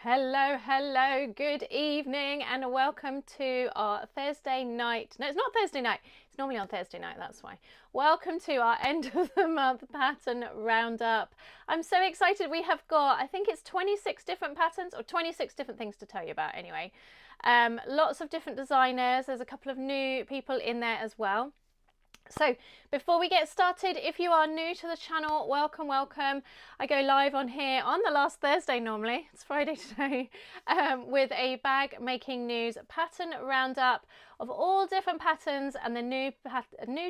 Hello, good evening and welcome to our Thursday night. No, it's not Thursday night. It's normally on Thursday night, that's why. Welcome to our end of the month pattern roundup. I'm so excited. We have got, I think it's 26 different patterns or 26 different things to tell you about anyway. Lots of different designers. There's a couple of new people in there as well. So before we get started, if you are new to the channel, welcome. I go live on here on the last Thursday normally, it's Friday today, with a bag making news pattern roundup of all different patterns and the new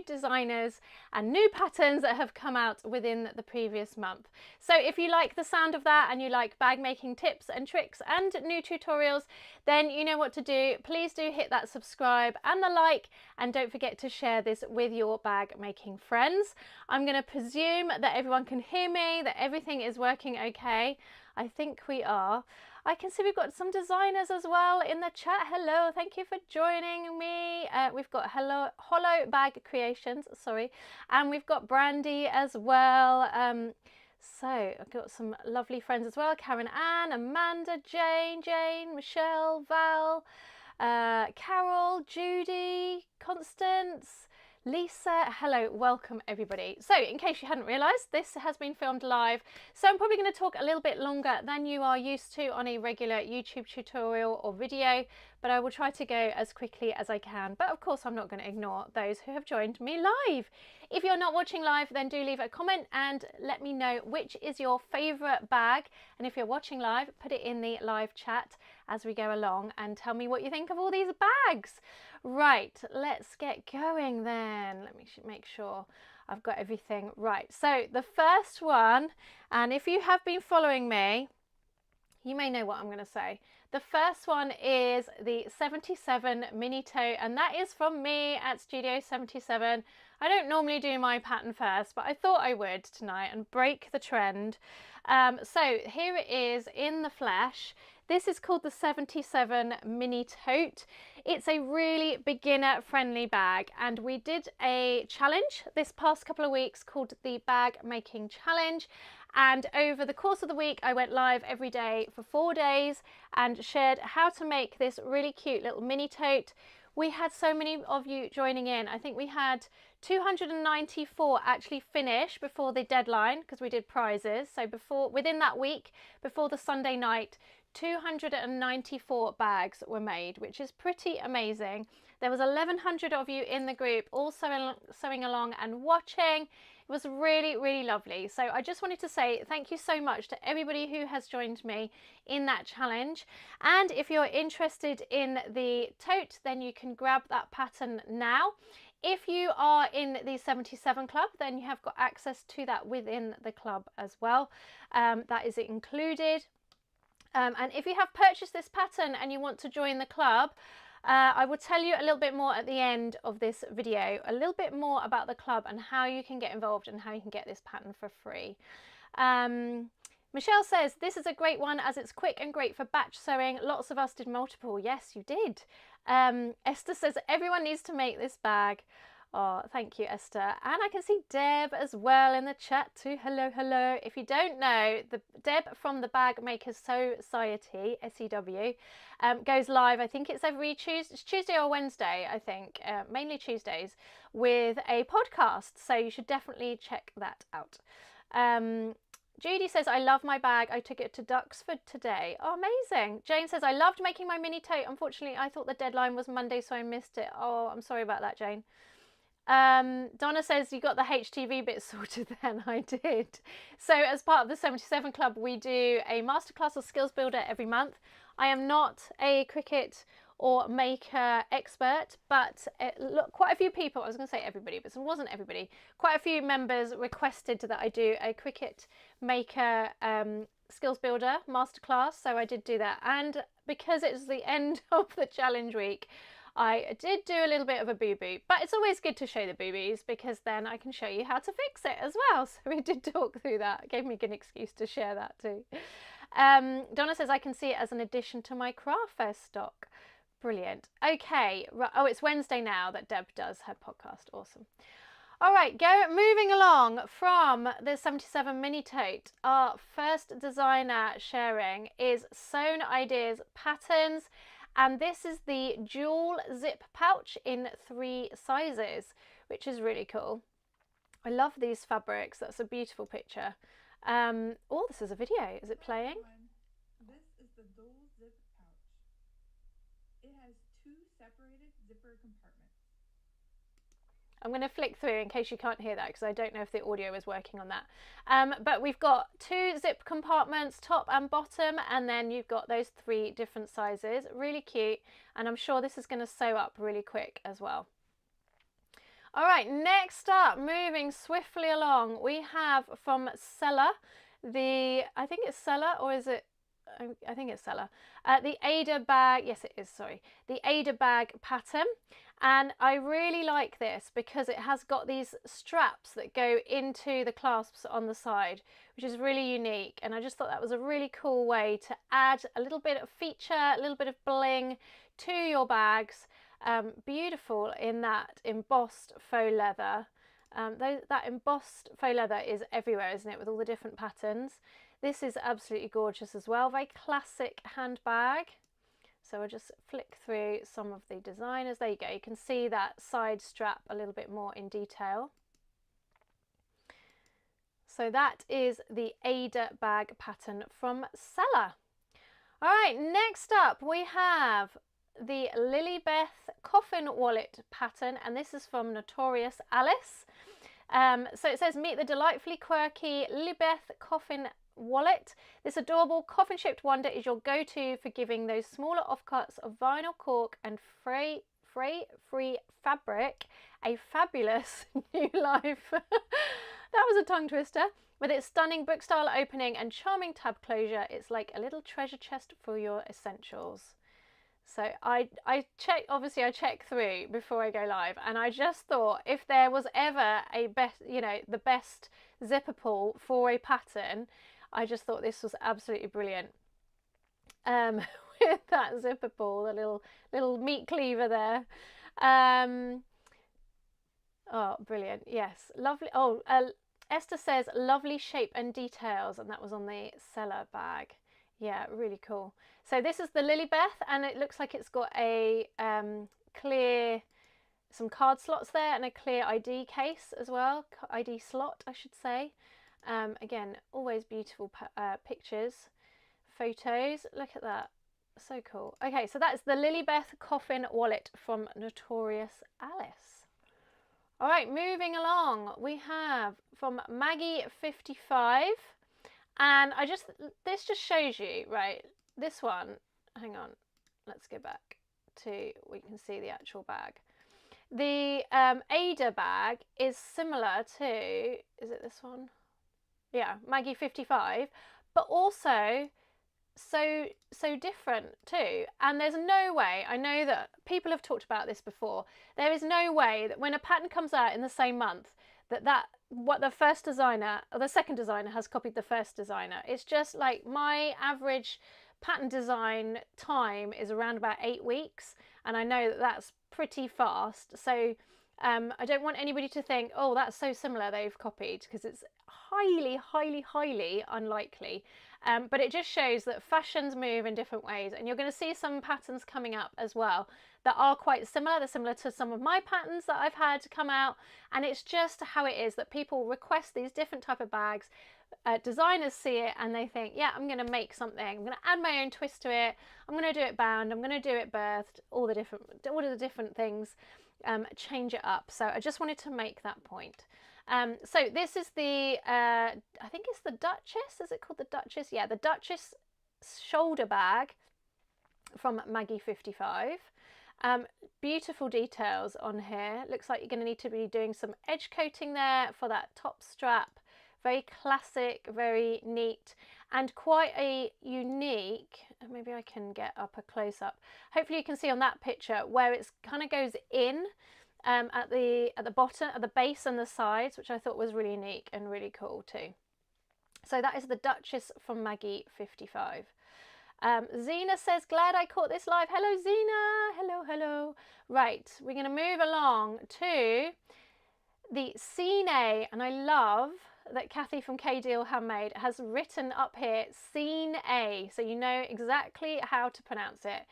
designers and new patterns that have come out within the previous month. So if you like the sound of that and you like bag making tips and tricks and new tutorials, then you know what to do. Please do hit that subscribe and the like, and don't forget to share this with your bag making friends. I'm going to presume that everyone can hear me, that everything is working okay. I think we are. I can see we've got some designers as well in the chat. Hello, thank you for joining me. We've got Hollow Bag Creations, sorry, and we've got Brandy as well. So I've got some lovely friends as well. Karen Ann, Amanda, Jane, Michelle, Val, Carol, Judy, Constance, Lisa. Hello, welcome everybody. So in case you hadn't realised, this has been filmed live, so I'm probably going to talk a little bit longer than you are used to on a regular YouTube tutorial or video, but I will try to go as quickly as I can. But of course I'm not going to ignore those who have joined me live. If you're not watching live, then do leave a comment and let me know which is your favourite bag, and if you're watching live, put it in the live chat as we go along and tell me what you think of all these bags. Right, let's get going then. Let me make sure I've got everything right. So the first one, and if you have been following me, you may know what I'm going to say. The first one is the 77 mini tote, and that is from me at Studio 77. I don't normally do my pattern first, but I thought I would tonight and break the trend. So here it is in the flesh. This is called the 77 mini tote. It's a really beginner friendly bag, and we did a challenge this past couple of weeks called the Bag Making Challenge. And over the course of the week, I went live every day for 4 days and shared how to make this really cute little mini tote. We had so many of you joining in. I think we had 294 actually finish before the deadline because we did prizes. So within that week, before the Sunday night, 294 bags were made, which is pretty amazing. There was 1,100 of you in the group all sewing along and watching. It was really lovely. So I just wanted to say thank you so much to everybody who has joined me in that challenge. And if you're interested in the tote, then you can grab that pattern now. If you are in the 77 club, then you have got access to that within the club as well. That is included. And if you have purchased this pattern and you want to join the club, I will tell you a little bit more at the end of this video, a little bit more about the club and how you can get involved and how you can get this pattern for free. Michelle says, this is a great one as it's quick and great for batch sewing. Lots of us did multiple. Yes, you did. Esther says, everyone needs to make this bag. Oh, thank you, Esther. And I can see Deb as well in the chat too. Hello. If you don't know, Deb from the Bag Makers Society, SEW, goes live. I think it's every Tuesday or Wednesday, I think, mainly Tuesdays, with a podcast. So you should definitely check that out. Judy says, I love my bag. I took it to Duxford today. Oh, amazing. Jane says, I loved making my mini tote. Unfortunately, I thought the deadline was Monday, so I missed it. Oh, I'm sorry about that, Jane. Donna says you got the HTV bit sorted. Then I did. So as part of the 77 club, we do a masterclass or skills builder every month. I am not a Cricut or Maker expert, but look, quite a few people, I was going to say everybody, but it wasn't everybody, quite a few members requested that I do a Cricut Maker skills builder masterclass, so I did do that. And because it's the end of the challenge week, I did do a little bit of a boo-boo, but it's always good to show the boo-boos because then I can show you how to fix it as well. So we did talk through that. It gave me a good excuse to share that too. Donna says, I can see it as an addition to my craft fair stock. Brilliant. Okay. Oh, it's Wednesday now that Deb does her podcast. Awesome. All right, moving along from the 77 mini tote. Our first designer sharing is Sewn Ideas Patterns, and this is the dual zip pouch in 3 sizes, which is really cool. I love these fabrics. That's a beautiful picture. Oh, this is a video. Is it playing? This is the dual zip pouch. It has 2 separated zipper compartments. I'm going to flick through in case you can't hear that because I don't know if the audio is working on that. But we've got 2 zip compartments, top and bottom, and then you've got those 3 different sizes. Really cute, and I'm sure this is going to sew up really quick as well. All right, next up, moving swiftly along, we have from Seller, I think it's Seller, or is it, I think it's Seller, the Ada bag, yes it is, sorry, the Ada bag pattern. And I really like this because it has got these straps that go into the clasps on the side, which is really unique. And I just thought that was a really cool way to add a little bit of feature, a little bit of bling to your bags. Beautiful in that embossed faux leather. That embossed faux leather is everywhere, isn't it, with all the different patterns. This is absolutely gorgeous as well. Very classic handbag. So I'll just flick through some of the designers. There you go. You can see that side strap a little bit more in detail. So that is the Ada bag pattern from Seller. All right, next up we have the Beth Coffin wallet pattern, and this is from Notorious Alice. So it says, meet the delightfully quirky Beth Coffin wallet. This adorable coffin-shaped wonder is your go-to for giving those smaller offcuts of vinyl, cork and fray-free fabric a fabulous new life. That was a tongue twister. With its stunning book-style opening and charming tab closure, it's like a little treasure chest for your essentials. So I check through before I go live, and I just thought if there was ever a the best zipper pull for a pattern, I just thought this was absolutely brilliant. With that zipper pull, the little meat cleaver there. Oh, brilliant! Yes, lovely. Oh, Esther says lovely shape and details, and that was on the Seller bag. Yeah, really cool. So this is the Beth, and it looks like it's got a clear, some card slots there, and a clear ID case as well, ID slot I should say. Again, always beautiful pictures, photos. Look at that, so cool. Okay, so that's the Beth Coffin wallet from Notorious Alice. All right, moving along, we have from Maggie 55. And this just shows you, right, this one, hang on, let's go back to, we can see the actual bag. The Ada bag is similar to, is it this one? Yeah, Maggie 55, but also so different too. And there's no way, I know that people have talked about this before, there is no way that when a pattern comes out in the same month, what the first designer or the second designer has copied the first designer. It's just like my average pattern design time is around about 8 weeks, and I know that that's pretty fast. So I don't want anybody to think, oh, that's so similar, they've copied, because it's highly unlikely. But it just shows that fashions move in different ways, and you're going to see some patterns coming up as well that are quite similar. They're similar to some of my patterns that I've had come out, and it's just how it is that people request these different type of bags. Designers see it and they think, yeah, I'm going to make something, I'm going to add my own twist to it, I'm going to do it bound, I'm going to do it birthed, all of the different things, change it up. So I just wanted to make that point. So this is the I think it's the Duchess, is it called the Duchess? Yeah, the Duchess shoulder bag from Maggie 55. Beautiful details on here. Looks like you're going to need to be doing some edge coating there for that top strap. Very classic, very neat, and quite a unique, maybe I can get up a close-up. Hopefully you can see on that picture where it kind of goes in at the bottom, at the base and the sides, which I thought was really unique and really cool too. So that is the Duchess from Maggie 55. Zena says, glad I caught this live. Hello, Zena. Hello. Right, we're going to move along to the Cine, and I love that Kathy from K Deal Handmade has written up here Cine, so you know exactly how to pronounce it.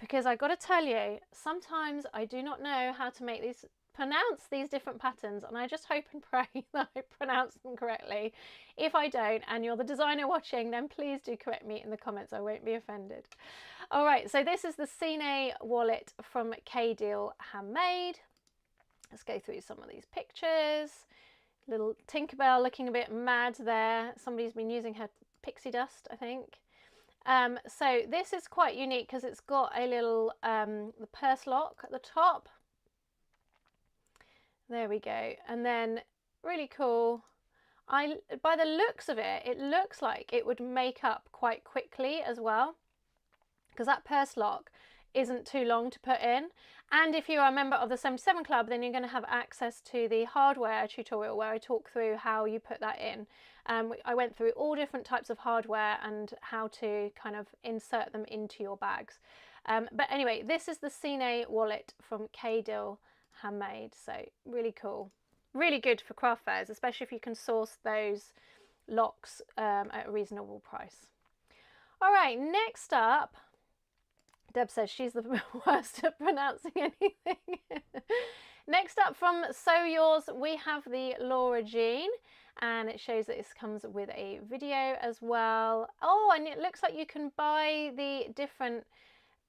Because I got to tell you, sometimes I do not know how to pronounce these different patterns, and I just hope and pray that I pronounce them correctly. If I don't, and you're the designer watching, then please do correct me in the comments. I won't be offended. All right, so this is the Cine wallet from K Deal Handmade. Let's go through some of these pictures. Little Tinkerbell looking a bit mad there. Somebody's been using her pixie dust, I think. So this is quite unique because it's got a little the purse lock at the top. There we go. And then really cool. By the looks of it, it looks like it would make up quite quickly as well, because that purse lock isn't too long to put in. And if you're a member of the 77 Club, then you're going to have access to the hardware tutorial where I talk through how you put that in. I went through all different types of hardware and how to kind of insert them into your bags. But anyway, this is the Cine wallet from K Deal Handmade. So really cool. Really good for craft fairs, especially if you can source those locks at a reasonable price. All right, next up, Deb says she's the worst at pronouncing anything. Next up from Sew Yours, we have the Laura Jean, and it shows that this comes with a video as well. Oh, and it looks like you can buy the different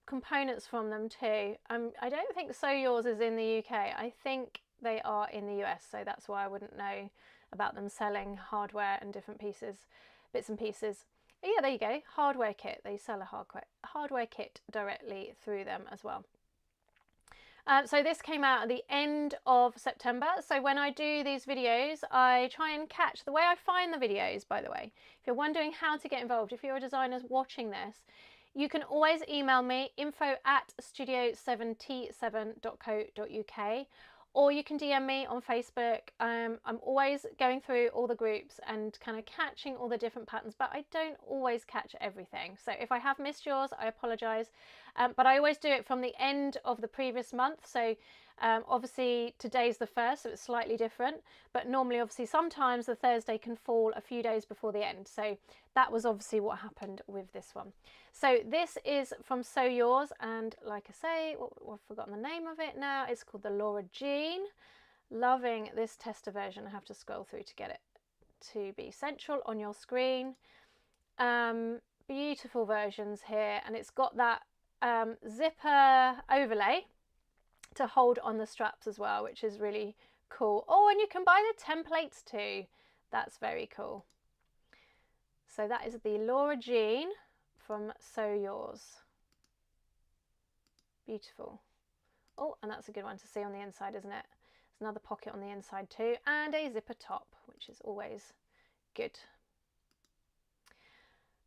components from them too. I don't think Sew Yours is in the UK. I think they are in the US, so that's why I wouldn't know about them selling hardware and different pieces, bits and pieces. Yeah, there you go, hardware kit. They sell a hardware kit directly through them as well. So this came out at the end of September. So when I do these videos, I try and catch the way I find the videos, by the way. If you're wondering how to get involved, if you're a designer watching this, you can always email me, info@studio7t7.co.uk, or you can DM me on Facebook. I'm always going through all the groups and kind of catching all the different patterns, but I don't always catch everything. So if I have missed yours, I apologise. But I always do it from the end of the previous month. So obviously today's the 1st, so it's slightly different. But normally, obviously, sometimes the Thursday can fall a few days before the end. So that was obviously what happened with this one. So this is from Sew Yours, and like I say, I've forgotten the name of it now. It's called the Laura Jean. Loving this tester version. I have to scroll through to get it to be central on your screen. Beautiful versions here, and it's got that zipper overlay to hold on the straps as well, which is really cool. Oh, and you can buy the templates too. That's very cool. So that is the Laura Jean from Sew Yours. Beautiful. Oh, and that's a good one to see on the inside, isn't it? There's another pocket on the inside too, and a zipper top, which is always good.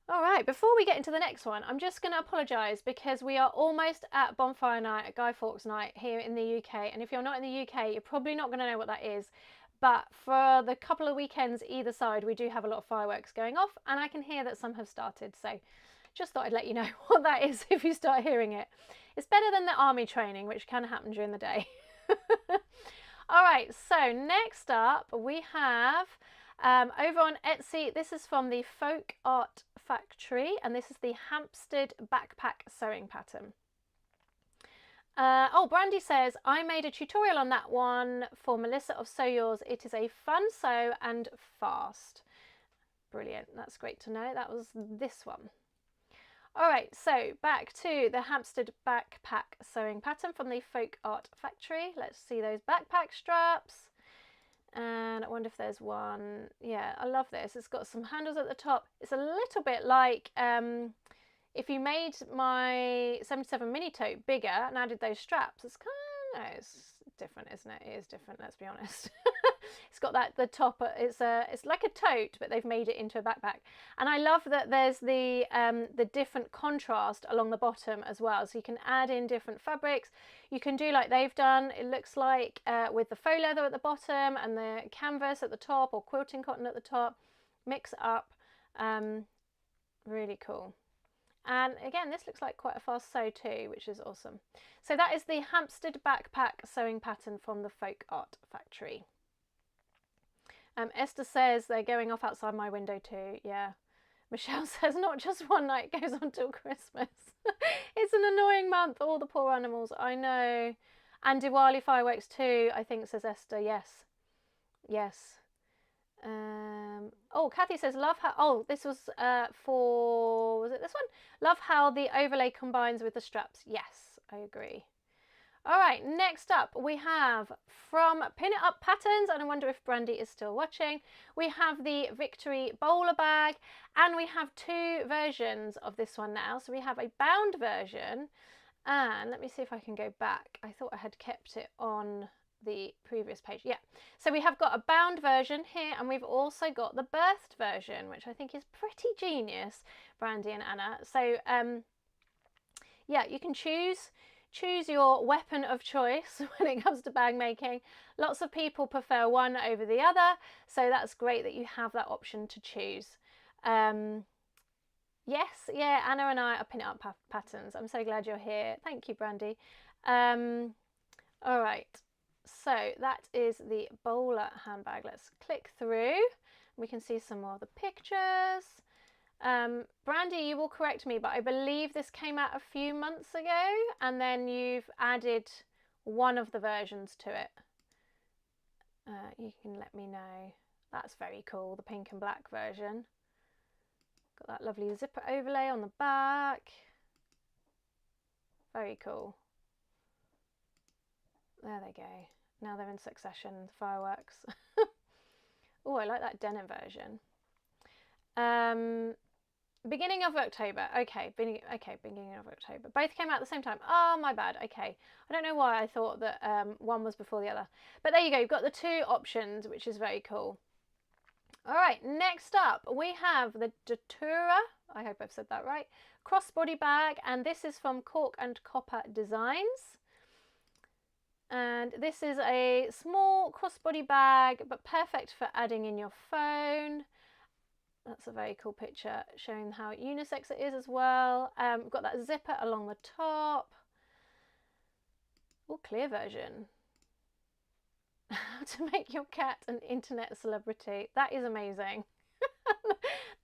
All right, before we get into the next one, I'm just going to apologise because we are almost at Bonfire Night, at Guy Fawkes Night here in the UK. And if you're not in the UK, you're probably not going to know what that is. But for the couple of weekends either side, we do have a lot of fireworks going off, and I can hear that some have started. So just thought I'd let you know what that is if you start hearing it. It's better than the army training, which can happen during the day. All right, so next up we have over on Etsy, this is from the Folk Art Factory, and this is the Hampstead backpack sewing pattern. Oh, Brandy says, I made a tutorial on that one for Melissa of Sew Yours. It is a fun sew and fast. Brilliant, that's great to know. That was this one. All right, so back to the Hampstead backpack sewing pattern from the Folk Art Factory. Let's see those backpack straps. And I wonder if there's one. Yeah, I love this. It's got some handles at the top. It's a little bit like if you made my 77 mini tote bigger and added those straps. It's kind of, it's different, isn't it? It is different, let's be honest. It's got that, the top, it's like a tote, but they've made it into a backpack. And I love that there's the different contrast along the bottom as well. So you can add in different fabrics. You can do like they've done, it looks like with the faux leather at the bottom and the canvas at the top, or quilting cotton at the top, mix it up. Really cool. And again, this looks like quite a fast sew too, which is awesome. So that is the Hampstead backpack sewing pattern from the Folk Art Factory. Esther says they're going off outside my window too. Yeah. Michelle says not just one night, goes on till Christmas. It's an annoying month, all the poor animals. I know. And Diwali fireworks too, I think, says Esther. Yes. Yes. Oh, Kathy says, love how, oh, this was for, was it this one? Love how the overlay combines with the straps. Yes, I agree. All right, next up we have from Pin It Up Patterns, and I wonder if Brandy is still watching. We have the Victory Bowler Bag, and we have two versions of this one now. So we have a bound version, and let me see if I can go back. I thought I had kept it on the previous page. Yeah, so we have got a bound version here, and we've also got the burst version, which I think is pretty genius, Brandy and Anna. So yeah, you can choose your weapon of choice when it comes to bag making. Lots of people prefer one over the other, so that's great that you have that option to choose. Yes, yeah, Anna and I are Pin It Up Patterns. I'm so glad you're here. Thank you, Brandy. All right, so that is the bowler handbag. Let's click through. We can see some more of the pictures. Brandy, you will correct me, but I believe this came out a few months ago, and then you've added one of the versions to it. You can let me know. That's very cool, the pink and black version. Got that lovely zipper overlay on the back. Very cool. There they go. Now they're in succession, the fireworks. Oh, I like that denim version. Beginning of October. Okay, beginning of October. Both came out at the same time. Oh, my bad. Okay. I don't know why I thought that one was before the other. But there you go. You've got the two options, which is very cool. All right, next up we have the Datura, I hope I've said that right, crossbody bag, and this is from Cork and Copper Designs. And this is a small crossbody bag, but perfect for adding in your phone. That's a very cool picture showing how unisex it is as well. We've got that zipper along the top. Oh, clear version. How to make your cat an internet celebrity. That is amazing.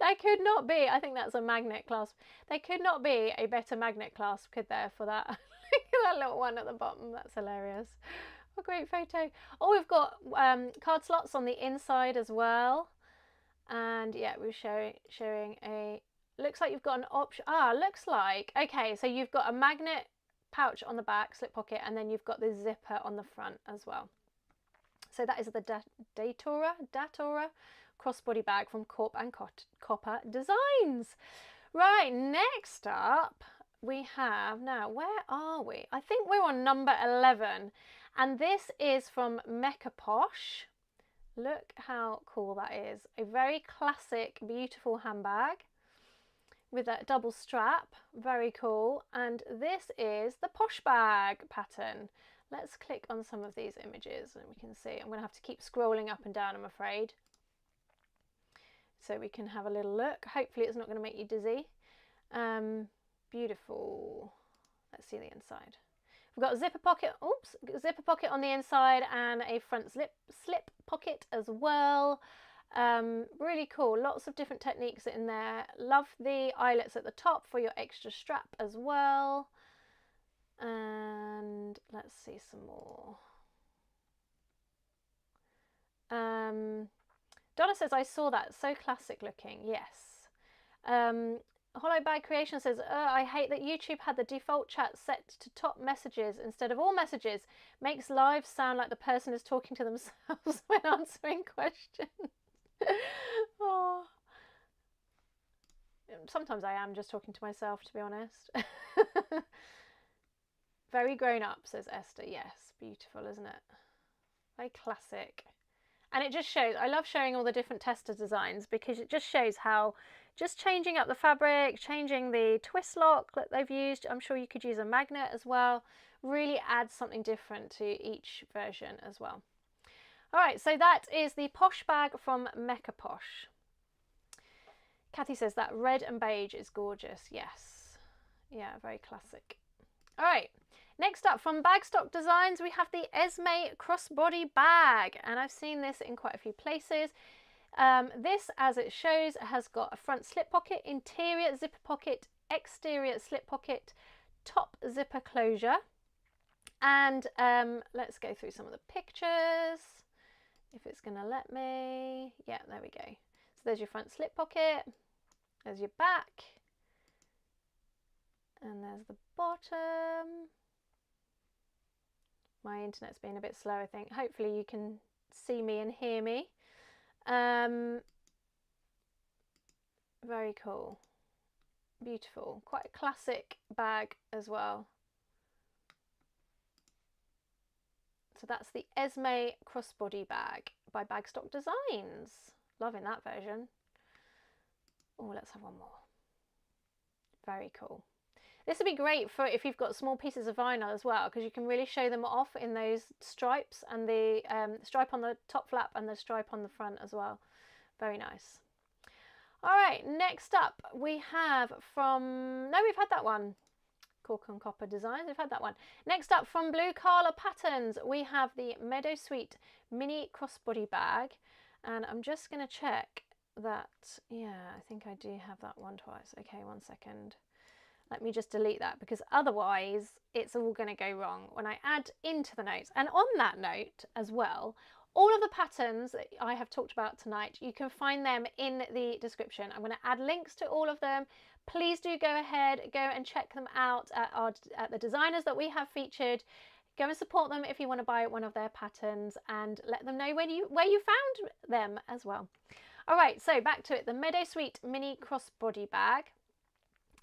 There could not be, I think that's a magnet clasp. There could not be a better magnet clasp, could there, for that? Look at that little one at the bottom. That's hilarious. What a great photo. Oh, we've got card slots on the inside as well. And yeah, we're showing a, looks like you've got an option. Looks like, okay, so you've got a magnet pouch on the back, slip pocket, and then you've got the zipper on the front as well. So that is the Datura crossbody bag from Cork and Copper Designs. Right, next up we have, now where are we? I think we're on number 11, and this is from Meca Posh. Look how cool that is. A very classic, beautiful handbag with that double strap. Very cool. And this is the Posh bag pattern. Let's click on some of these images and we can see. I'm going to have to keep scrolling up and down, I'm afraid, so we can have a little look. Hopefully it's not going to make you dizzy. Beautiful. Let's see the inside. We've got a zipper pocket, zipper pocket on the inside and a front slip pocket as well. Really cool, lots of different techniques in there. Love the eyelets at the top for your extra strap as well. And let's see some more. Donna says, I saw that, so classic looking. Yes. Hollow Bag Creation says, I hate that YouTube had the default chat set to top messages instead of all messages. Makes live sound like the person is talking to themselves when answering questions. Oh. Sometimes I am just talking to myself, to be honest. Very grown up, says Esther. Yes, beautiful, isn't it? Very classic. And it just shows, I love showing all the different tester designs because it just shows how just changing up the fabric, changing the twist lock that they've used, I'm sure you could use a magnet as well, really adds something different to each version as well. All right, so that is the Posh bag from Meca Posh. Kathy says that red and beige is gorgeous. Yes. Yeah, very classic. All right, Next up from Bagstock Designs, we have the Esme crossbody bag, and I've seen this in quite a few places. This, as it shows, has got a front slip pocket, interior zipper pocket, exterior slip pocket, top zipper closure. And let's go through some of the pictures, if it's going to let me. Yeah, there we go. So there's your front slip pocket, there's your back, and there's the bottom. My internet's been a bit slow, I think. Hopefully you can see me and hear me. Very cool. Beautiful. Quite a classic bag as well. So that's the Esme crossbody bag by Bagstock Designs. Loving that version. Oh, let's have one more. Very cool. This would be great for if you've got small pieces of vinyl as well, because you can really show them off in those stripes, and the stripe on the top flap and the stripe on the front as well. Very nice. All right, next up we have from, no, we've had that one. Cork and Copper Designs, we've had that one. Next up from Blue Carla Patterns, we have the Meadow Sweet mini crossbody bag, and I'm just going to check that, yeah, I think I do have that one twice. Okay, 1 second. Let me just delete that, because otherwise it's all going to go wrong when I add into the notes. And on that note as well, all of the patterns that I have talked about tonight, you can find them in the description. I'm going to add links to all of them. Please do go ahead, go and check them out at the designers that we have featured. Go and support them if you want to buy one of their patterns, and let them know where you found them as well. All right, so back to it, the Meadow Sweet mini crossbody bag.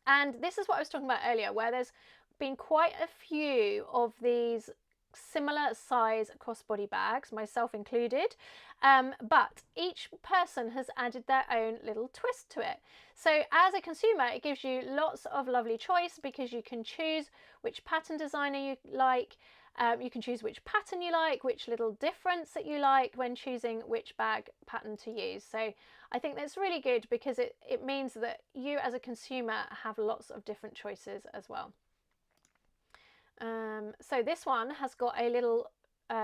And this is what I was talking about earlier, where there's been quite a few of these similar size crossbody bags, myself included, but each person has added their own little twist to it. So as a consumer, it gives you lots of lovely choice, because you can choose which pattern designer you like, you can choose which pattern you like, which little difference that you like when choosing which bag pattern to use. So I think that's really good, because it means that you as a consumer have lots of different choices as well. So this one has got a little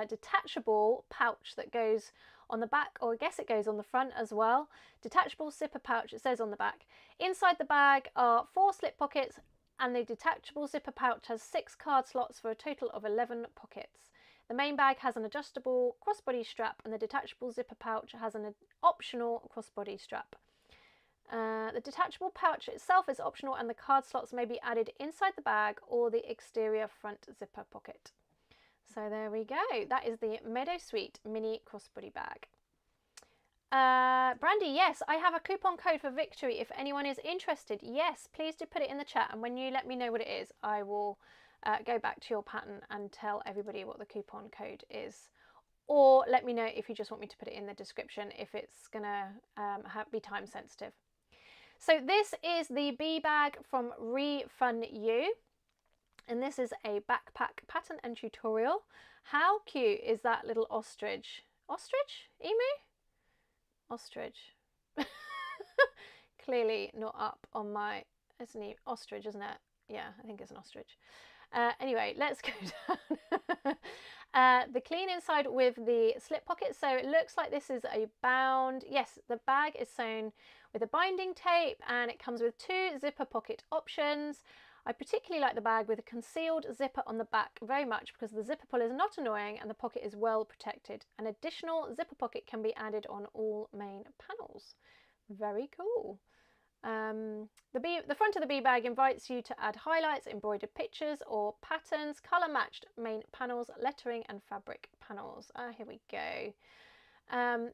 detachable pouch that goes on the back, or I guess it goes on the front as well. Detachable zipper pouch, it says on the back. Inside the bag are 4 slip pockets, and the detachable zipper pouch has 6 card slots for a total of 11 pockets. The main bag has an adjustable crossbody strap, and the detachable zipper pouch has an optional crossbody strap. The detachable pouch itself is optional, and the card slots may be added inside the bag or the exterior front zipper pocket. So there we go. That is the Meadow Sweet mini crossbody bag. Brandy, yes, I have a coupon code for Victory if anyone is interested. Yes, please do put it in the chat, and when you let me know what it is, I will go back to your pattern and tell everybody what the coupon code is. Or let me know if you just want me to put it in the description, if it's going to be time sensitive. So this is the bee bag from Refund Uu, and this is a backpack pattern and tutorial. How cute is that little ostrich? Ostrich? Emu? Ostrich. Clearly not up on my, it's an ostrich, isn't it? Yeah, I think it's an ostrich. Anyway, let's go down. The clean inside with the slip pocket. So it looks like this is a bound. Yes, the bag is sewn with a binding tape, and it comes with 2 zipper pocket options. I particularly like the bag with a concealed zipper on the back very much, because the zipper pull is not annoying and the pocket is well protected. An additional zipper pocket can be added on all main panels. Very cool. The front of the bee bag invites you to add highlights, embroidered pictures or patterns, colour matched main panels, lettering and fabric panels. Here we go.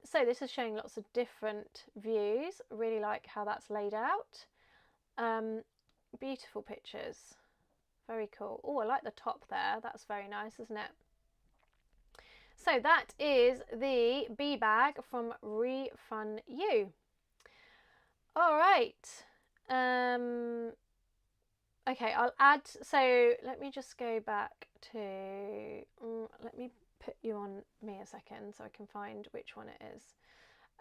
So this is showing lots of different views. Really like how that's laid out. Beautiful pictures. Very cool. Oh, I like the top there. That's very nice, isn't it? So that is the bee bag from Refund Uu. All right. Okay, I'll add, so let me just go back to, let me put you on me a second so I can find which one it is.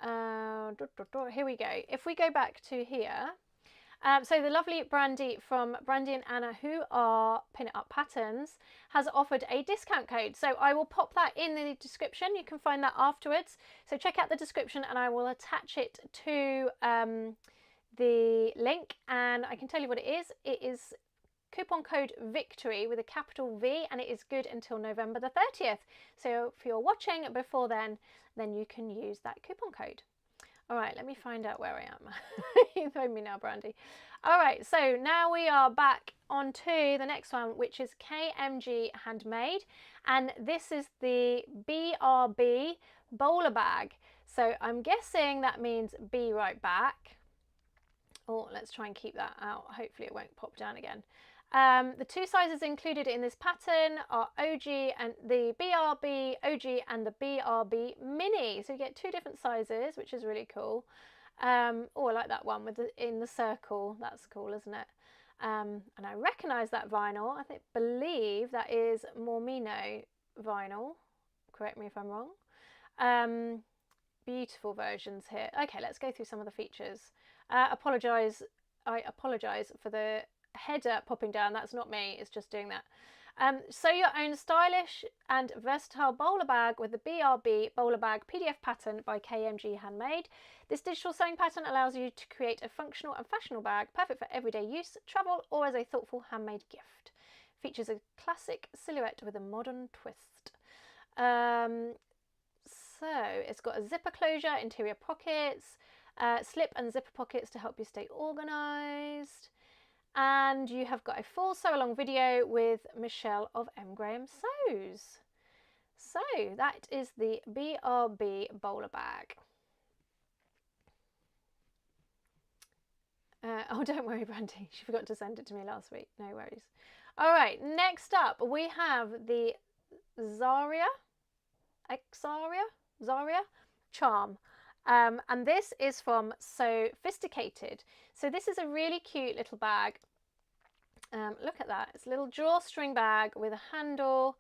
Here we go. If we go back to here, So the lovely Brandy from Brandy and Anna, who are Pin It Up Patterns, has offered a discount code. So I will pop that in the description. You can find that afterwards. So check out the description and I will attach it to the link. And I can tell you what it is. It is coupon code VICTORY with a capital V, and it is good until November the 30th. So if you're watching before then you can use that coupon code. All right, let me find out where I am. You throw me now, Brandy. All right, so now we are back onto the next one, which is KMG Handmade. And this is the BRB bowler bag. So I'm guessing that means be right back. Oh, let's try and keep that out. Hopefully it won't pop down again. The two sizes included in this pattern are OG and the BRB OG and the BRB Mini. So you get two different sizes, which is really cool. Oh, I like that one with in the circle. That's cool, isn't it? And I recognise that vinyl. I believe that is Mormino vinyl. Correct me if I'm wrong. Beautiful versions here. Okay, let's go through some of the features. I apologise for the header popping down. That's not me, it's just doing that. Sew your own stylish and versatile bowler bag with the BRB bowler bag PDF pattern by KMG Handmade. This digital sewing pattern allows you to create a functional and fashionable bag perfect for everyday use, travel, or as a thoughtful handmade gift. Features a classic silhouette with a modern twist. So it's got a zipper closure, interior pockets, slip and zipper pockets to help you stay organised. And you have got a full sew along video with Michelle of M. Graham Sews. So that is the BRB bowler bag. Oh, don't worry, Brandy. She forgot to send it to me last week. No worries. All right, next up we have the Zaria charm. And this is from Sophisticated. So this is a really cute little bag. Look at that. It's a little drawstring bag with a handle.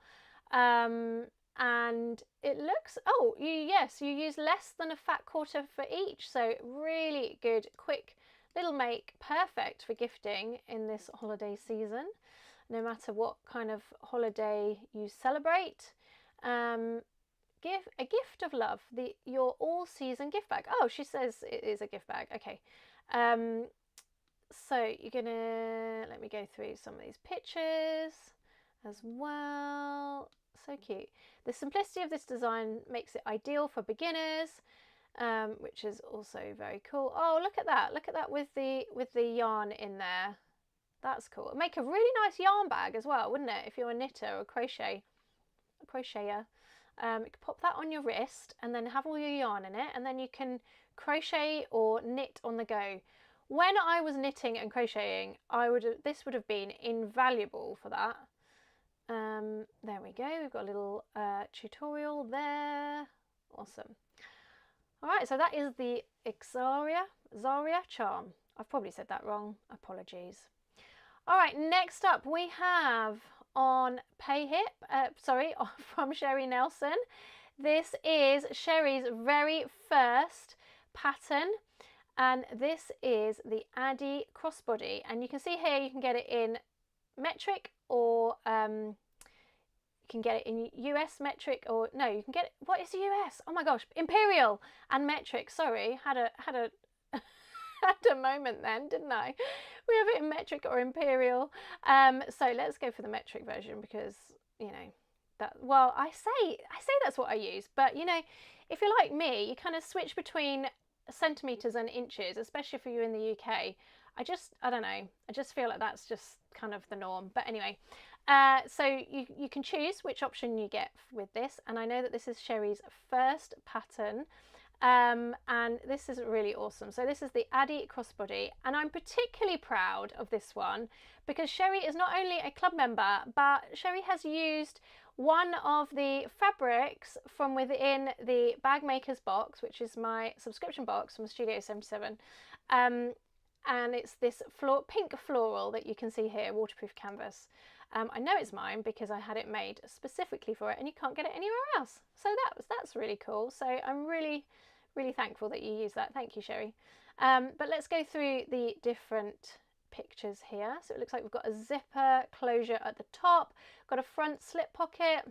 And it looks, oh, yes, you use less than a fat quarter for each. So really good, quick little make, perfect for gifting in this holiday season, no matter what kind of holiday you celebrate. Give a gift of love, your all-season gift bag. Oh, she says it is a gift bag. Okay. So you're gonna, let me go through some of these pictures as well. So cute. The simplicity of this design makes it ideal for beginners, which is also very cool. Oh, look at that. Look at that with the yarn in there. That's cool. It'd make a really nice yarn bag as well, wouldn't it? If you're a knitter or a crocheter. You can pop that on your wrist and then have all your yarn in it, and then you can crochet or knit on the go. When I was knitting and crocheting, this would have been invaluable for that. There we go. We've got a little tutorial there. Awesome. All right, so that is the Zaria charm. I've probably said that wrong. Apologies. All right, next up we have on from Sher Nelson. This is Sherry's very first pattern, and this is the Addy crossbody, and you can see here you can get it in metric, or you can get it in US metric, or no, you can get it, what is the US? Oh my gosh, imperial and metric. Sorry, had a had a moment then, didn't I? We have it in metric or imperial. So let's go for the metric version, because you know that, well, I say that's what I use, but you know, if you're like me, you kind of switch between centimeters and inches, especially if you're in the UK. I don't know, I just feel like that's just kind of the norm. But anyway, so you can choose which option you get with this, and I know that this is Sherry's first pattern. And this is really awesome. So this is the Addy crossbody, and I'm particularly proud of this one because Sherry is not only a club member, but Sherry has used one of the fabrics from within the Bag Makers box, which is my subscription box from Studio 77. And it's this pink floral that you can see here, waterproof canvas. I know it's mine because I had it made specifically for it, and you can't get it anywhere else. So that's really cool. So I'm really Really thankful that you use that. Thank you, Sherry. But let's go through the different pictures here. So it looks like we've got a zipper closure at the top, got a front slip pocket,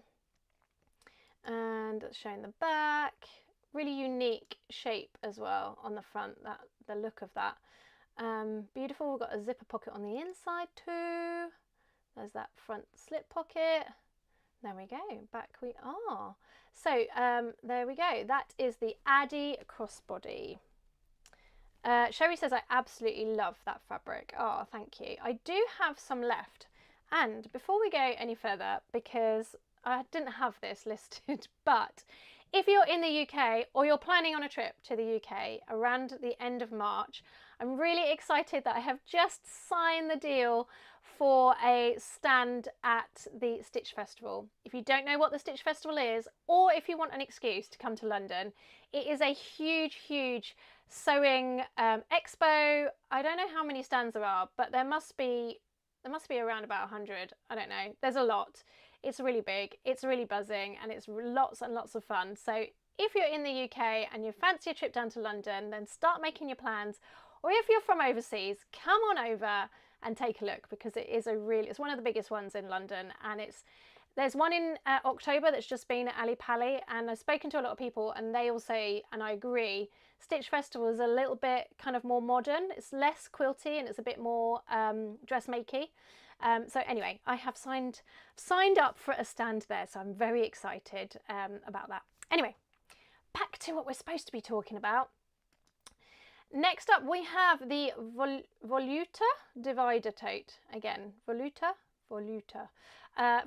and it's showing the back. Really unique shape as well on the front, that the look of that. Beautiful. We've got a zipper pocket on the inside too. There's that front slip pocket. There we go, back we are. So there we go, that is the Addy crossbody. Sherry says, I absolutely love that fabric. Oh, thank you. I do have some left. And before we go any further, because I didn't have this listed, but if you're in the UK or you're planning on a trip to the UK around the end of March, I'm really excited that I have just signed the deal for a stand at the Stitch Festival. If you don't know what the Stitch Festival is, or if you want an excuse to come to London, it is a huge, huge sewing expo. I don't know how many stands there are, but there must be around about 100. I don't know. There's a lot. It's really big, it's really buzzing, and it's lots and lots of fun. So if you're in the UK and you fancy a trip down to London, then start making your plans. Or if you're from overseas, come on over and take a look, because it's one of the biggest ones in London, and there's one in October that's just been at Ali Pali, and I've spoken to a lot of people and they all say, and I agree, Stitch Festival is a little bit kind of more modern. It's less quilty and it's a bit more dressmakey. So anyway, I have signed up for a stand there, so I'm very excited about that. Anyway, back to what we're supposed to be talking about. Next up, we have the Voluta Divider Tote. Again, Voluta,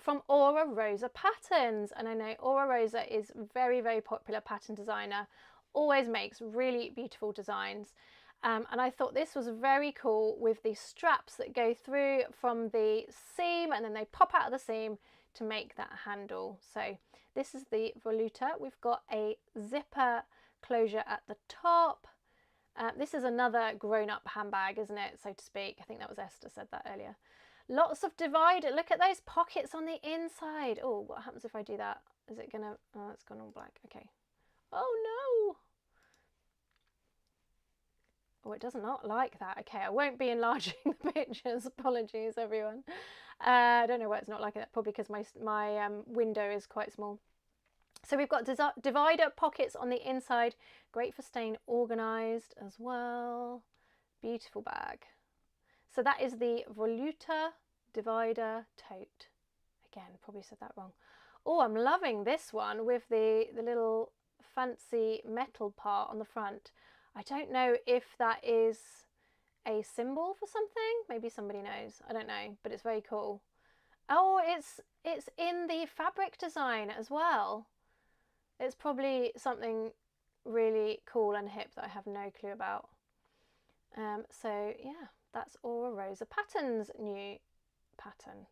from Aura Rosa Patterns. And I know Aura Rosa is very, very popular pattern designer, always makes really beautiful designs. And I thought this was very cool with the straps that go through from the seam and then they pop out of the seam to make that handle. So this is the Voluta. We've got a zipper closure at the top. This is another grown-up handbag, isn't it, so to speak. I think that was Esther said that earlier. Lots of divider. Look at those pockets on the inside. Oh, what happens if I do that? Is it gonna... Oh, it's gone all black. Okay. Oh, no. Oh, it does not like that. Okay, I won't be enlarging the pictures. Apologies, everyone. I don't know why it's not like that. Probably because my window is quite small. So we've got divider pockets on the inside. Great for staying organised as well. Beautiful bag. So that is the Voluta Divider Tote. Again, probably said that wrong. Oh, I'm loving this one with the little fancy metal part on the front. I don't know if that is a symbol for something. Maybe somebody knows. I don't know, but it's very cool. Oh, it's in the fabric design as well. It's probably something really cool and hip that I have no clue about. So yeah, that's Aura Rosa Patterns' new pattern.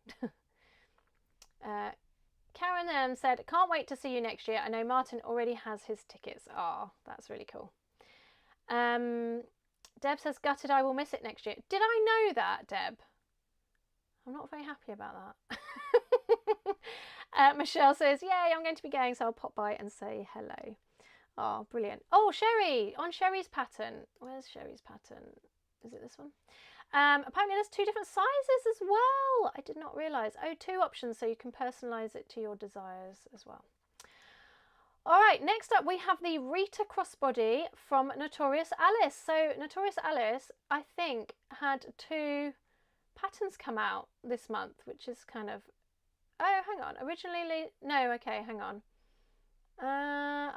Karen said, can't wait to see you next year. I know Martin already has his tickets. Oh, that's really cool. Deb says, gutted, I will miss it next year. Did I know that, Deb? I'm not very happy about that. Michelle says, yay, I'm going to be going, so I'll pop by and say hello. Oh, brilliant. Oh, Sherry, on Sherry's pattern. Where's Sherry's pattern? Is it this one? Apparently there's 2 different sizes as well. I did not realise. Oh, 2 options, so you can personalise it to your desires as well. All right, next up we have the Rita crossbody from Notorious Alice. So Notorious Alice, I think, had 2 patterns come out this month, which is kind of... Oh, hang on. Originally... No, okay, hang on.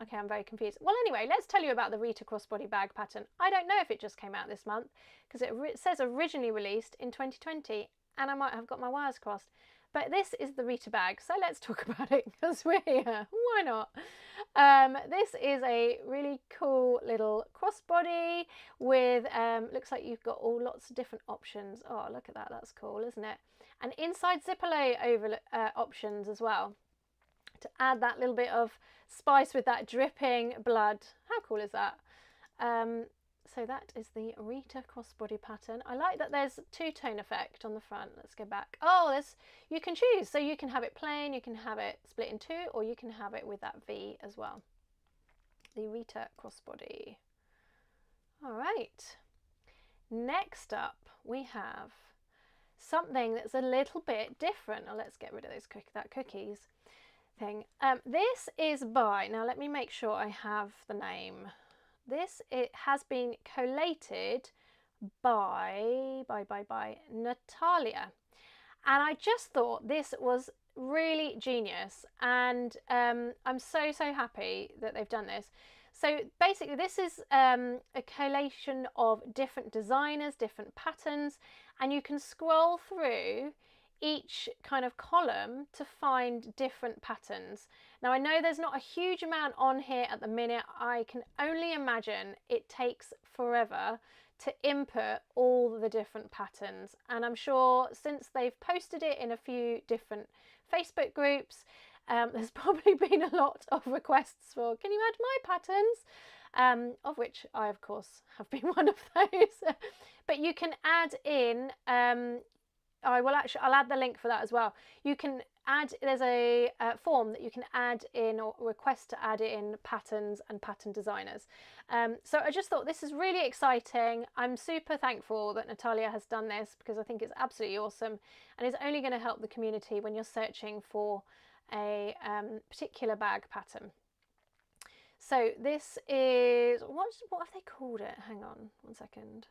Okay, I'm very confused. Well, anyway, let's tell you about the Rita crossbody bag pattern. I don't know if it just came out this month, because it says originally released in 2020, and I might have got my wires crossed. But this is the Rita bag, so let's talk about it, because we're here. Why not? This is a really cool little crossbody with, looks like you've got lots of different options. Oh, look at that. That's cool, isn't it? And inside zipper lay over options as well, to add that little bit of spice with that dripping blood. How cool is that? So that is the Rita crossbody pattern. I like that there's 2-tone effect on the front. Let's go back. Oh, you can choose. So you can have it plain, you can have it split in 2, or you can have it with that V as well. the Rita crossbody. All right. Next up, we have something that's a little bit different. Now let's get rid of that cookies thing. This is by, now let me make sure I have the name. It has been collated by Natalia. And I just thought this was really genius, and I'm so happy that they've done this. So basically this is a collation of different designers, different patterns, and you can scroll through each kind of column to find different patterns. Now I know there's not a huge amount on here at the minute. I can only imagine it takes forever to input all the different patterns, and I'm sure since they've posted it in a few different Facebook groups, there's probably been a lot of requests for, can you add my patterns, of which I of course have been one of those. But you can add in, I'll add the link for that as well. You can add, there's a form that you can add in or request to add in patterns and pattern designers. So I just thought this is really exciting. I'm super thankful that Natalia has done this, because I think it's absolutely awesome, and it's only going to help the community when you're searching for a particular bag pattern. So this is, what have they called it? Hang on one second.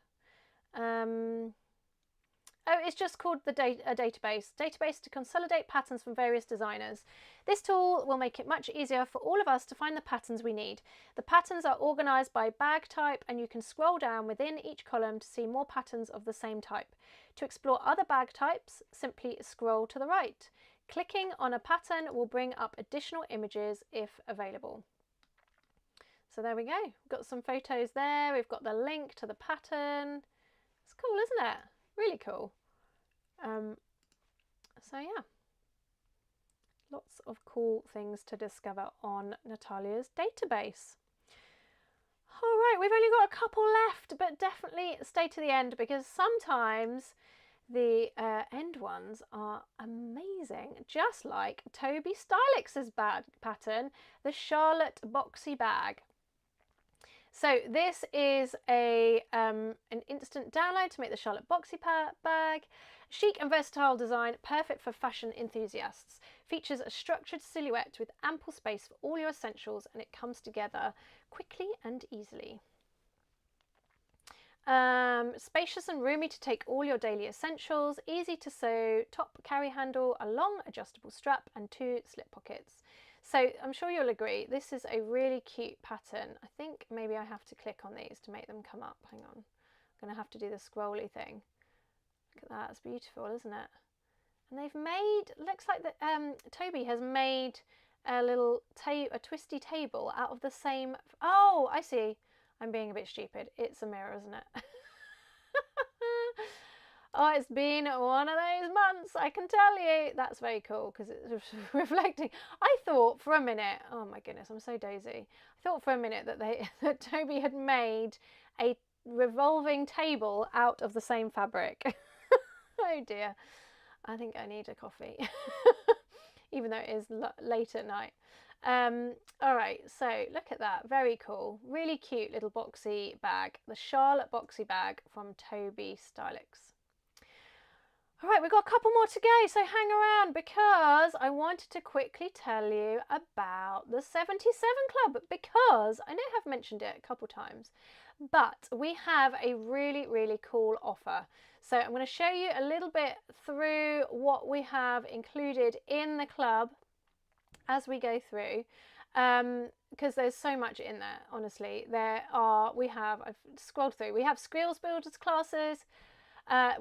Oh, it's just called a database to consolidate patterns from various designers. This tool will make it much easier for all of us to find the patterns we need. The patterns are organised by bag type, and you can scroll down within each column to see more patterns of the same type. To explore other bag types, simply scroll to the right. Clicking on a pattern will bring up additional images if available. So there we go. We've got some photos there. We've got the link to the pattern. It's cool, isn't it? Really cool. So yeah, lots of cool things to discover on Natalia's database. All right, we've only got a couple left, but definitely stay to the end, because sometimes the end ones are amazing, just like Toby Stylix's bag pattern, the Charlotte Boxy Bag. So this is an instant download to make the Charlotte Boxy bag. Chic and versatile design, perfect for fashion enthusiasts. Features a structured silhouette with ample space for all your essentials, and it comes together quickly and easily. Spacious and roomy to take all your daily essentials. Easy to sew, top carry handle, a long adjustable strap, and 2 slip pockets. So I'm sure you'll agree, this is a really cute pattern. I think maybe I have to click on these to make them come up. Hang on, I'm going to have to do the scrolly thing. Look at that, it's beautiful, isn't it? And they've made, looks like that Toby has made a little twisty table out of the same, oh, I see. I'm being a bit stupid. It's a mirror, isn't it? Oh, it's been one of those months, I can tell you. That's very cool, because it's reflecting. I thought for a minute, oh my goodness, I'm so dozy. I thought for a minute that Toby had made a revolving table out of the same fabric. Oh dear. I think I need a coffee, even though it is late at night. All right, so look at that, very cool, really cute little boxy bag, the Charlotte Boxy Bag from Toby Styx. All right, we've got a couple more to go, so hang around, because I wanted to quickly tell you about the 77 Club, because I know I've mentioned it a couple times, but we have a really cool offer. So I'm going to show you a little bit through what we have included in the club as we go through, because there's so much in there, honestly. I've scrolled through, we have skills builders classes,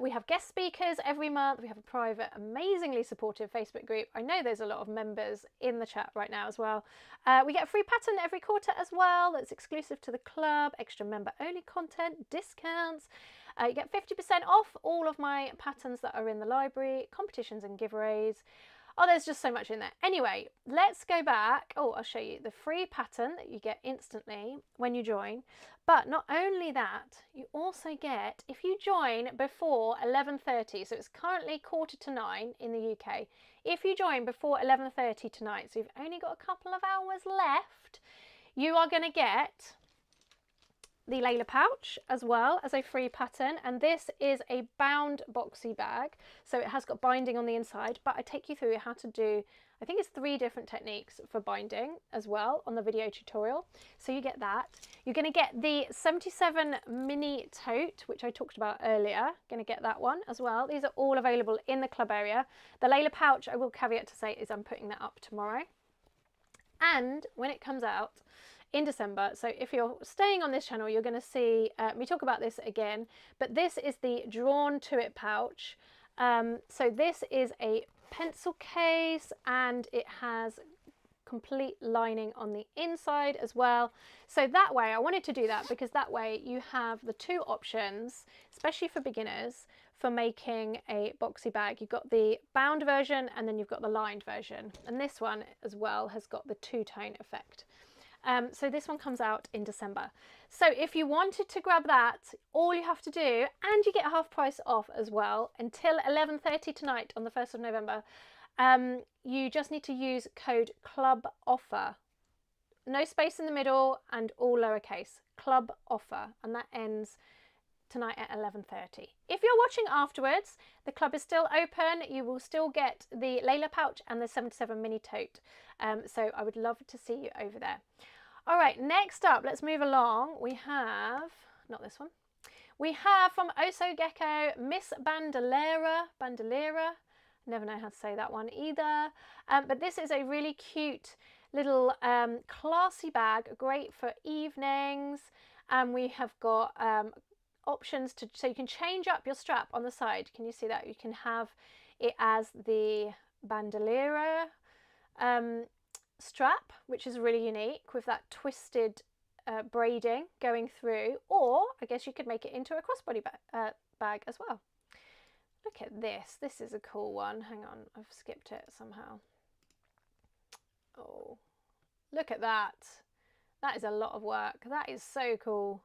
we have guest speakers every month, we have a private, amazingly supportive Facebook group. I know there's a lot of members in the chat right now as well. We get a free pattern every quarter as well that's exclusive to the club, extra member only content, discounts. You get 50% off all of my patterns that are in the library, competitions and giveaways. Oh, there's just so much in there. Anyway, let's go back. Oh, I'll show you the free pattern that you get instantly when you join. But not only that, you also get, if you join before 11:30, so it's currently 8:45 in the UK. If you join before 11:30 tonight, so you've only got a couple of hours left, You are going to get the Layla pouch as well as a free pattern, and this is a bound boxy bag, so it has got binding on the inside, but I take you through how to do, I think it's 3 different techniques for binding as well on the video tutorial. So you get that. You're going to get the 77 mini tote, which I talked about earlier. Going to get that one as well. These are all available in the club area. The Layla pouch, I will caveat to say, is I'm putting that up tomorrow, and when it comes out in December, so if you're staying on this channel, you're going to see me talk about this again, but this is the Drawn to It pouch. So this is a pencil case, and it has complete lining on the inside as well. So that way, I wanted to do that because that way you have the 2 options, especially for beginners, for making a boxy bag. You've got the bound version and then you've got the lined version, and this one as well has got the 2-tone effect. So this one comes out in December. So if you wanted to grab that, all you have to do, and you get half price off as well until 11:30 tonight on the 1st of November, you just need to use code CLUBOFFER. No space in the middle and all lowercase, CLUBOFFER, and that ends tonight at 11:30. If you're watching afterwards, the club is still open. You will still get the Layla pouch and the 77 mini tote. So I would love to see you over there. All right, next up, let's move along. We have, not this one. We have from Gecko, Miss Bandolera. Never know how to say that one either. But this is a really cute little classy bag, great for evenings. And we have got options to, so you can change up your strap on the side. Can you see that? You can have it as the bandolera strap, which is really unique with that twisted braiding going through, or I guess you could make it into a crossbody bag as well. Look at this. This is a cool one. Hang on, I've skipped it somehow. Oh, look at that. That is a lot of work. That is so cool.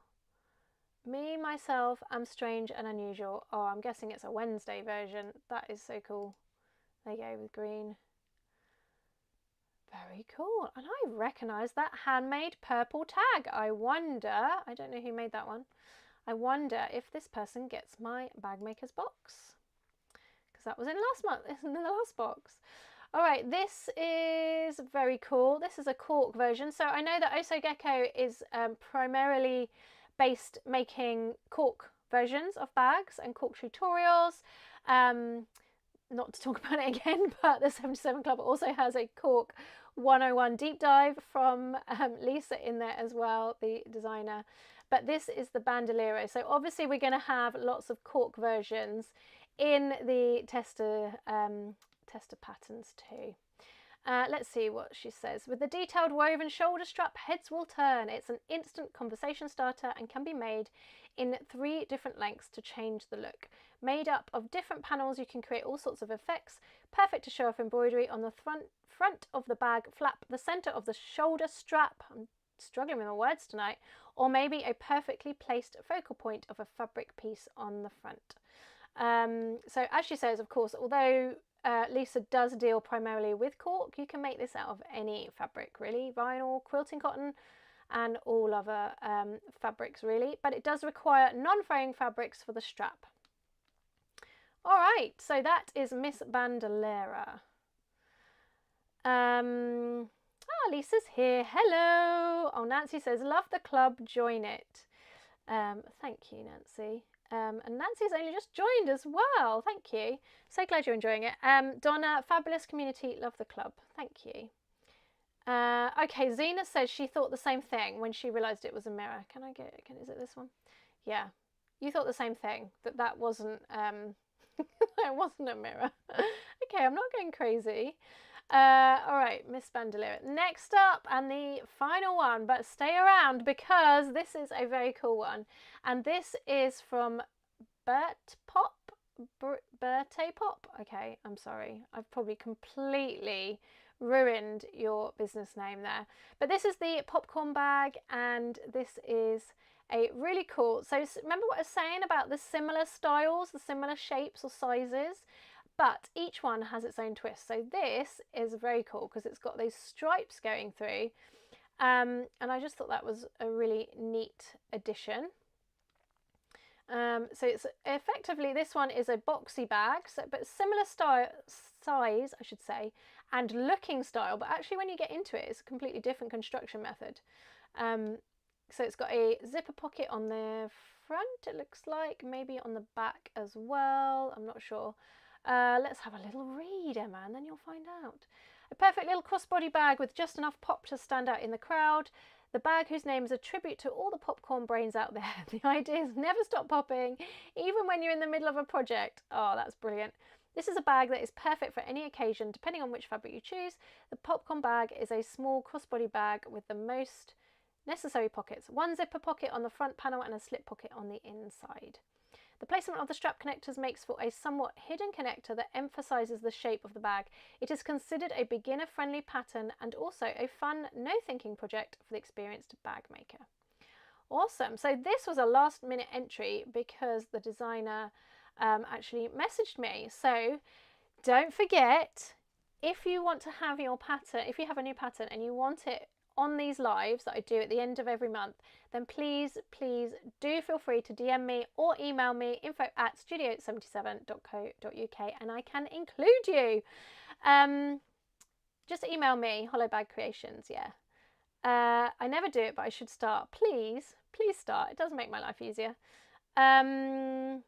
Me, myself, am strange and unusual. Oh, I'm guessing it's a Wednesday version. That is so cool. There you go, with green. Very cool. And I recognise that handmade purple tag. I wonder, I don't know who made that one. I wonder if this person gets my bag maker's box, because that was in last month, in the last box. All right, this is very cool. This is a Cork version. So I know that Gecko is primarily based making Cork versions of bags and Cork tutorials. Not to talk about it again, but the 77 Club also has a Cork 101 deep dive from Lisa in there as well, the designer. But this is the bandolero. So obviously we're going to have lots of Cork versions in the tester patterns too. Let's see what she says. With the detailed woven shoulder strap, heads will turn. It's an instant conversation starter and can be made in 3 different lengths to change the look. Made up of different panels, you can create all sorts of effects. Perfect to show off embroidery on the front of the bag flap, the center of the shoulder strap. I'm struggling with my words tonight. Or maybe a perfectly placed focal point of a fabric piece on the front. So as she says, of course, although Lisa does deal primarily with Cork, you can make this out of any fabric really, vinyl, quilting cotton and all other fabrics really, but it does require non-fraying fabrics for the strap. All right, so that is Miss Bandolera. Lisa's here. Hello. Oh, Nancy says, love the club, join it. Thank you, Nancy. And Nancy's only just joined as well. Thank you. So glad you're enjoying it. Donna, fabulous community, love the club. Thank you. Okay, Zena says she thought the same thing when she realised it was a mirror. Can I get, is it this one? Yeah. You thought the same thing, that wasn't, it wasn't a mirror. Okay, I'm not going crazy. All right, Miss Bandolera. Next up, and the final one, but stay around because this is a very cool one. And this is from Berte Pop. Okay, I'm sorry. I've probably completely ruined your business name there. But this is the popcorn bag, and this is a really cool. So remember what I was saying about the similar styles, the similar shapes or sizes? But each one has its own twist. So this is very cool because it's got those stripes going through, And I just thought that was a really neat addition. So it's effectively, this one is a boxy bag, but similar size, I should say, and looking style, but actually when you get into it, it's a completely different construction method. So it's got a zipper pocket on the front, it looks like, maybe on the back as well, I'm not sure. Let's have a little read, Emma, and then you'll find out. A perfect little crossbody bag with just enough pop to stand out in the crowd. The bag whose name is a tribute to all the popcorn brains out there. The ideas never stop popping, even when you're in the middle of a project. Oh, that's brilliant. This is a bag that is perfect for any occasion, depending on which fabric you choose. The popcorn bag is a small crossbody bag with the most necessary pockets. One zipper pocket on the front panel and a slip pocket on the inside. The placement of the strap connectors makes for a somewhat hidden connector that emphasises the shape of the bag. It is considered a beginner-friendly pattern and also a fun, no-thinking project for the experienced bag maker. Awesome. So this was a last-minute entry because the designer actually messaged me. So don't forget, if you want to have your pattern, if you have a new pattern and you want it on these lives that I do at the end of every month, then please do feel free to DM me or email me, info@studio77.co.uk, and I can include you. Just email me, Hollowbag Creations. Yeah, I never do it, but I should start. Please start. It does make my life easier. Alrighty.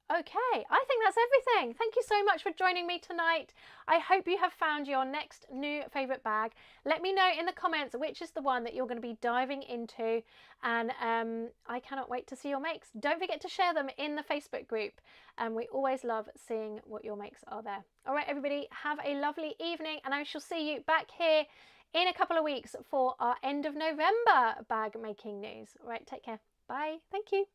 Okay, I think that's everything. Thank you so much for joining me tonight. I hope you have found your next new favourite bag. Let me know in the comments which is the one that you're going to be diving into, and I cannot wait to see your makes. Don't forget to share them in the Facebook group, and we always love seeing what your makes are there. All right, everybody, have a lovely evening, and I shall see you back here in a couple of weeks for our end of November bag making news. All right, take care. Bye. Thank you.